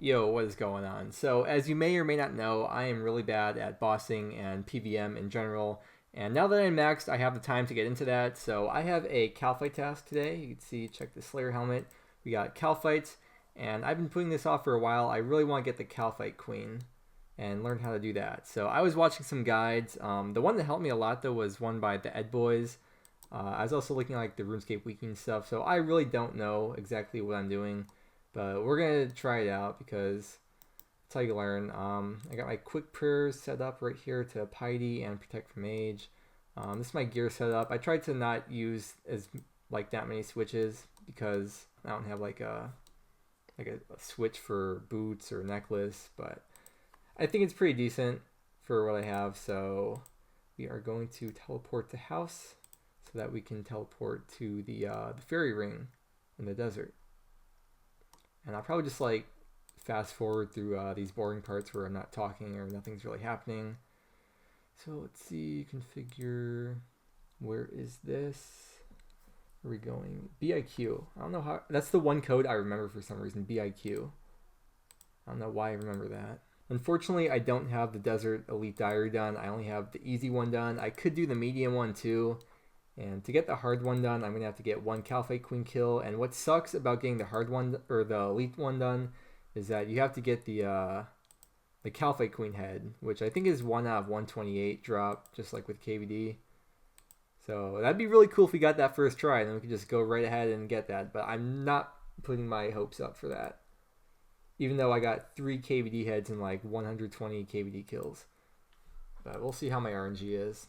Yo, what is going on? So, as you may or may not know, I am really bad at bossing and PVM in general. And now that I'm maxed, I have the time to get into that. So, I have a Kalphite task today. You can see, check the Slayer helmet. We got Kalphite, and I've been putting this off for a while. I really want to get the Kalphite Queen and learn how to do that. So, I was watching some guides. The one that helped me a lot, though, was one by the Ed Boys. I was also looking at like the RuneScape Wiki and stuff. So, I really don't know exactly what I'm doing. But we're going to try it out because that's how you learn. I got my quick prayers set up right here to piety and protect from age. This is my gear setup. I tried to not use that many switches because I don't have like a switch for boots or necklace, but I think it's pretty decent for what I have. So we are going to teleport to house so that we can teleport to the fairy ring in the desert. And I'll probably just like fast forward through these boring parts where I'm not talking or nothing's really happening. So let's see, configure, where is this? Where are we going? BIQ. I don't know how, that's the one code I remember for some reason, BIQ. I don't know why I remember that. Unfortunately, I don't have the Desert Elite Diary done. I only have the easy one done. I could do the medium one too. And to get the hard one done, I'm going to have to get one Kalphite Queen kill. And what sucks about getting the hard one, or the elite one done, is that you have to get the Kalphite Queen head, which I think is 1 out of 128 drop, just like with KVD. So that'd be really cool if we got that first try, and then we could just go right ahead and get that. But I'm not putting my hopes up for that. Even though I got 3 KVD heads and like 120 KVD kills. But we'll see how my RNG is.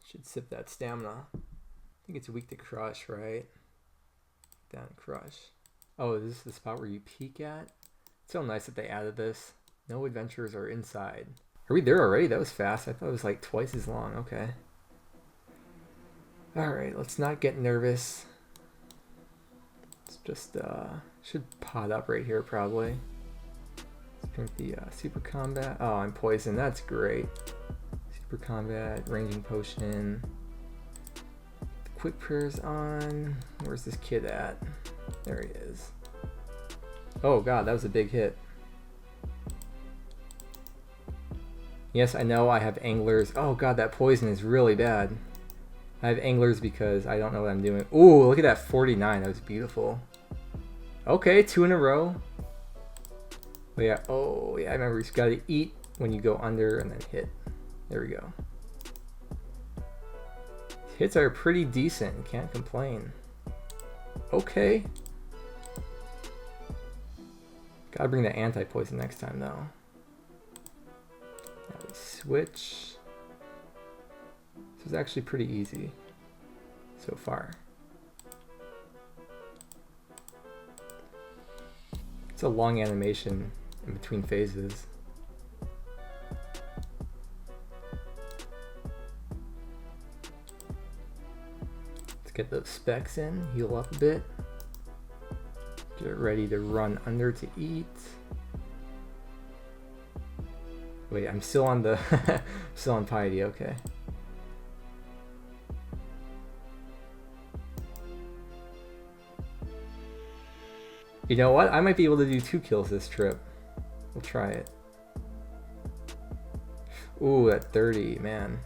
Should sip that stamina. I think it's weak to crush, right? Down crush. Oh, is this the spot where you peek at? It's so nice that they added this. No adventurers are inside. Are we there already? That was fast. I thought it was like twice as long. Okay. Alright, let's not get nervous. Let's just, should pot up right here probably. Let's drink the super combat. Oh, I'm poisoned. That's great. Super combat, ranging potion. Quick prayers on. Where's this kid at? There he is. Oh god, that was a big hit. Yes, I know I have anglers. Oh god, that poison is really bad. I have anglers because I don't know what I'm doing. Ooh, look at that 49. That was beautiful. Okay, 2 in a row. But yeah, oh yeah, I remember you gotta eat when you go under and then hit. There we go. Hits are pretty decent, can't complain. Okay. Gotta bring the anti-poison next time though. Now we switch. This is actually pretty easy so far. It's a long animation in between phases. Get those specs in, heal up a bit. Get ready to run under to eat. Wait, I'm still on the still on piety, okay. You know what? I might be able to do 2 kills this trip. We'll try it. Ooh, that 30, man.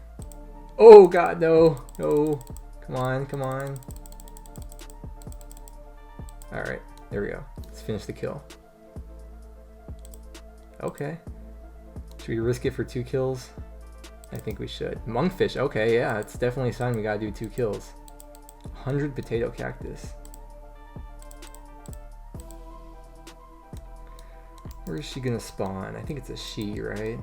Oh god, no, no. Come on, come on. Alright, there we go. Let's finish the kill. Okay. Should we risk it for 2 kills? I think we should. Monkfish, okay, yeah, it's definitely a sign we gotta do 2 kills. 100 potato cactus. Where is she gonna spawn? I think it's a she, right?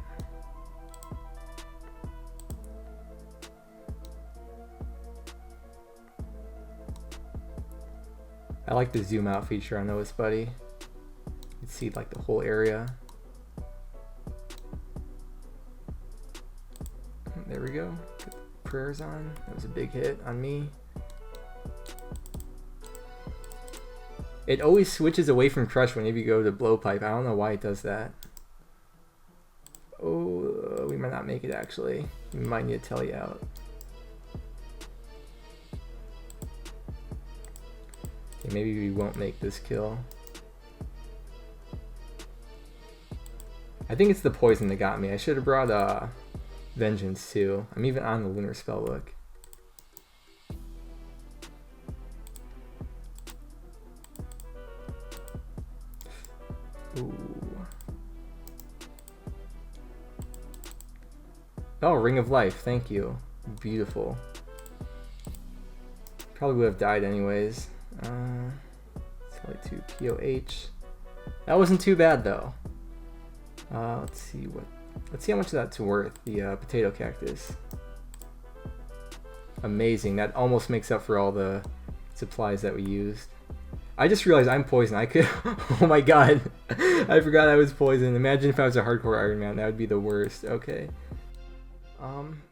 I like the zoom out feature on OS Buddy. You can see like the whole area. There we go. Put prayers on. That was a big hit on me. It always switches away from crush whenever you go to blowpipe. I don't know why it does that. Oh, we might not make it actually. We might need to tell you out. Okay, maybe we won't make this kill. I think it's the poison that got me. I should have brought Vengeance too. I'm even on the Lunar Spellbook. Ooh. Oh, Ring of Life, thank you. Beautiful. Probably would have died anyways. Probably 2 POH. That wasn't too bad though. Let's see how much of that's worth, the potato cactus. Amazing, that almost makes up for all the supplies that we used. I just realized I'm poisoned. I could, oh my god, I forgot I was poisoned. Imagine if I was a hardcore Iron Man, that would be the worst. Okay.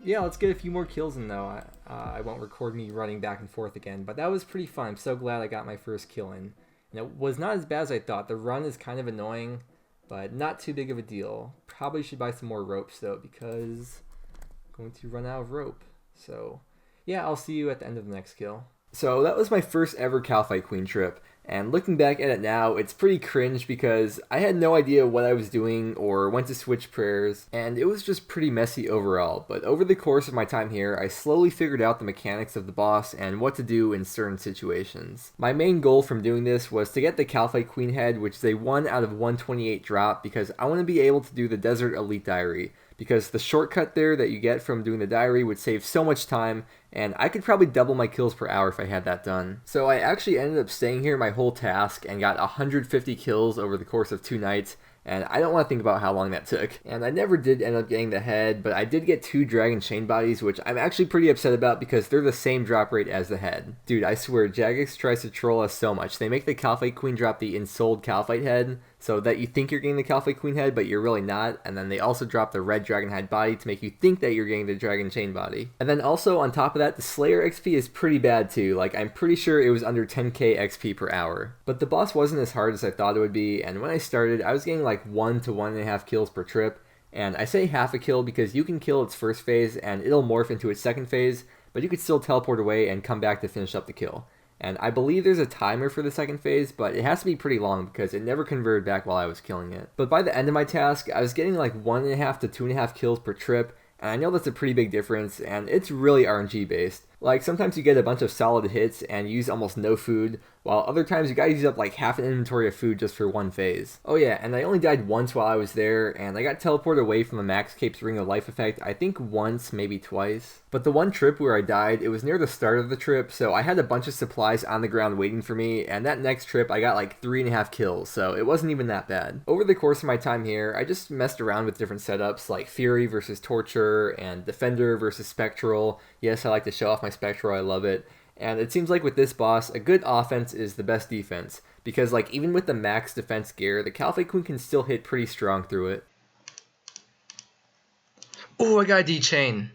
Yeah, let's get a few more kills in though. I won't record me running back and forth again, but that was pretty fun. I'm so glad I got my first kill in. And it was not as bad as I thought. The run is kind of annoying, but not too big of a deal. Probably should buy some more ropes though, because I'm going to run out of rope. So yeah, I'll see you at the end of the next kill. So that was my first ever Kalphite Queen trip, and looking back at it now, it's pretty cringe because I had no idea what I was doing or when to switch prayers, and it was just pretty messy overall. But over the course of my time here, I slowly figured out the mechanics of the boss and what to do in certain situations. My main goal from doing this was to get the Kalphite Queen head, which is a 1 out of 128 drop, because I want to be able to do the Desert Elite Diary, because the shortcut there that you get from doing the diary would save so much time, and I could probably double my kills per hour if I had that done. So I actually ended up staying here my whole task and got 150 kills over the course of 2 nights, and I don't want to think about how long that took. And I never did end up getting the head, but I did get 2 dragon chain bodies, which I'm actually pretty upset about because they're the same drop rate as the head. Dude, I swear, Jagex tries to troll us so much. They make the Kalphite Queen drop the Ensouled Kalphite head, so that you think you're getting the Kalphite Queen head, but you're really not, and then they also drop the red dragon head body to make you think that you're getting the dragon chain body. And then also, on top of that, the Slayer XP is pretty bad too. Like, I'm pretty sure it was under 10k XP per hour. But the boss wasn't as hard as I thought it would be, and when I started, I was getting like 1 to 1.5 kills per trip, and I say half a kill because you can kill its first phase and it'll morph into its second phase, but you could still teleport away and come back to finish up the kill. And I believe there's a timer for the second phase, but it has to be pretty long because it never converted back while I was killing it. But by the end of my task, I was getting like 1.5 to 2.5 kills per trip, and I know that's a pretty big difference, and it's really RNG based. Like, sometimes you get a bunch of solid hits and use almost no food, while other times you gotta use up like half an inventory of food just for one phase. Oh yeah, and I only died once while I was there, and I got teleported away from the Max Cape's Ring of Life effect, I think once, maybe twice. But the one trip where I died, it was near the start of the trip, so I had a bunch of supplies on the ground waiting for me, and that next trip I got like 3.5 kills, so it wasn't even that bad. Over the course of my time here, I just messed around with different setups, like Fury versus Torture, and Defender versus Spectral. Yes, I like to show off my Spectral, I love it. And it seems like with this boss, a good offense is the best defense, because like even with the max defense gear, the Kalphite Queen can still hit pretty strong through it. Oh, I got a D-chain.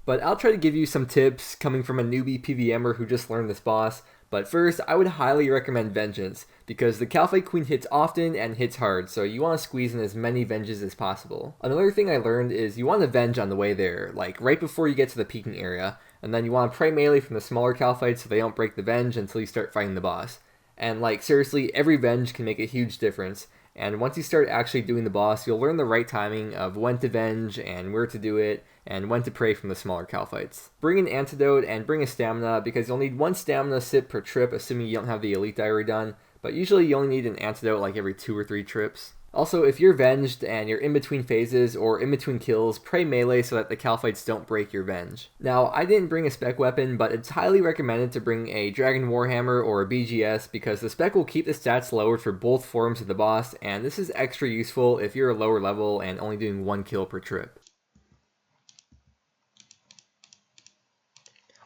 But I'll try to give you some tips coming from a newbie PVMer who just learned this boss. But first, I would highly recommend Vengeance, because the Kalphite Queen hits often and hits hard, so you want to squeeze in as many Venges as possible. Another thing I learned is you want to Venge on the way there, like right before you get to the peaking area, and then you want to pray melee from the smaller Kalphites so they don't break the Venge until you start fighting the boss. And like, seriously, every Venge can make a huge difference. And once you start actually doing the boss, you'll learn the right timing of when to Venge and where to do it, and when to pray from the smaller Kalphites. Bring an antidote and bring a stamina, because you'll need 1 stamina sip per trip, assuming you don't have the Elite Diary done, but usually you only need an antidote like every 2 or 3 trips. Also, if you're Venged and you're in between phases or in between kills, pray melee so that the Kalphites don't break your Venge. Now, I didn't bring a spec weapon, but it's highly recommended to bring a Dragon Warhammer or a BGS, because the spec will keep the stats lowered for both forms of the boss, and this is extra useful if you're a lower level and only doing 1 kill per trip.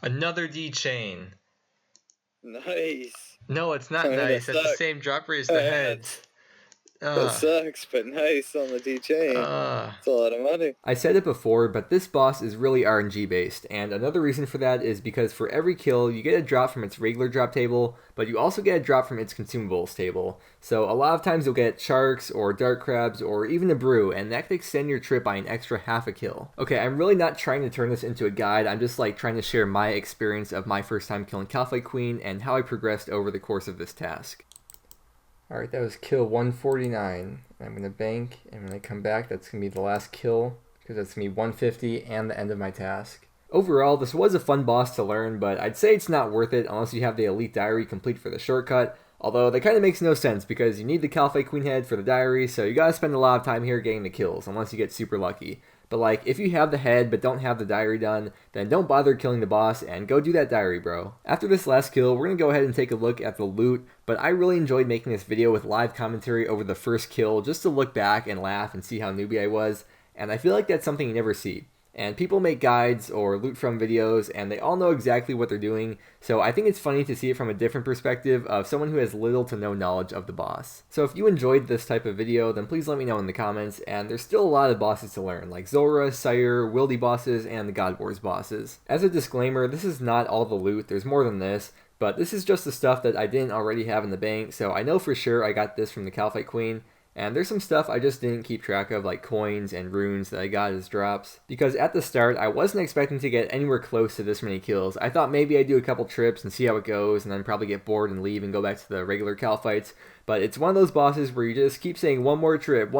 Another D-chain. Nice. No, it's not nice. That's the same drop rate as the heads. That sucks, but nice on the D-chain. It's a lot of money. I said it before, but this boss is really RNG based, and another reason for that is because for every kill, you get a drop from its regular drop table, but you also get a drop from its consumables table. So a lot of times you'll get sharks, or dark crabs, or even a brew, and that could extend your trip by an extra half a kill. Okay, I'm really not trying to turn this into a guide, I'm just like trying to share my experience of my first time killing Kalphite Queen, and how I progressed over the course of this task. Alright, that was kill 149. I'm going to bank, and when I come back, that's going to be the last kill, because that's going to be 150 and the end of my task. Overall, this was a fun boss to learn, but I'd say it's not worth it unless you have the Elite Diary complete for the shortcut, although that kind of makes no sense because you need the Kalphite Queen head for the diary, so you gotta spend a lot of time here getting the kills, unless you get super lucky. But like, if you have the head but don't have the diary done, then don't bother killing the boss and go do that diary, bro. After this last kill, we're gonna go ahead and take a look at the loot, but I really enjoyed making this video with live commentary over the first kill just to look back and laugh and see how newbie I was, and I feel like that's something you never see. And people make guides or loot from videos and they all know exactly what they're doing, so I think it's funny to see it from a different perspective of someone who has little to no knowledge of the boss. So if you enjoyed this type of video, then please let me know in the comments, and there's still a lot of bosses to learn, like Zora, Sire, Wildy bosses, and the God Wars bosses. As a disclaimer, this is not all the loot, there's more than this, but this is just the stuff that I didn't already have in the bank, so I know for sure I got this from the Kalphite Queen. And there's some stuff I just didn't keep track of, like coins and runes that I got as drops. Because at the start, I wasn't expecting to get anywhere close to this many kills. I thought maybe I'd do a couple trips and see how it goes, and then probably get bored and leave and go back to the regular Kalphites. But it's one of those bosses where you just keep saying one more trip,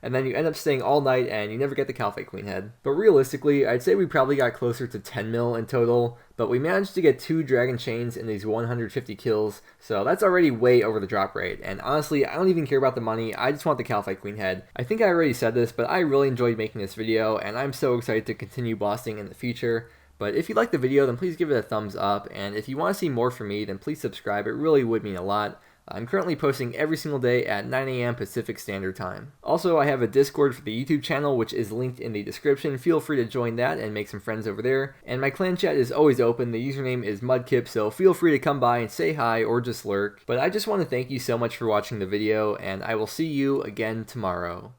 and then you end up staying all night and you never get the Kalphite Queen head. But realistically, I'd say we probably got closer to 10 mil in total, but we managed to get 2 dragon chains in these 150 kills, so that's already way over the drop rate. And honestly, I don't even care about the money, I just want the Kalphite Queen head. I think I already said this, but I really enjoyed making this video, and I'm so excited to continue bossing in the future. But if you liked the video, then please give it a thumbs up, and if you want to see more from me, then please subscribe, it really would mean a lot. I'm currently posting every single day at 9 AM Pacific Standard Time. Also, I have a Discord for the YouTube channel, which is linked in the description. Feel free to join that and make some friends over there. And my clan chat is always open. The username is Mudkip, so feel free to come by and say hi or just lurk. But I just want to thank you so much for watching the video, and I will see you again tomorrow.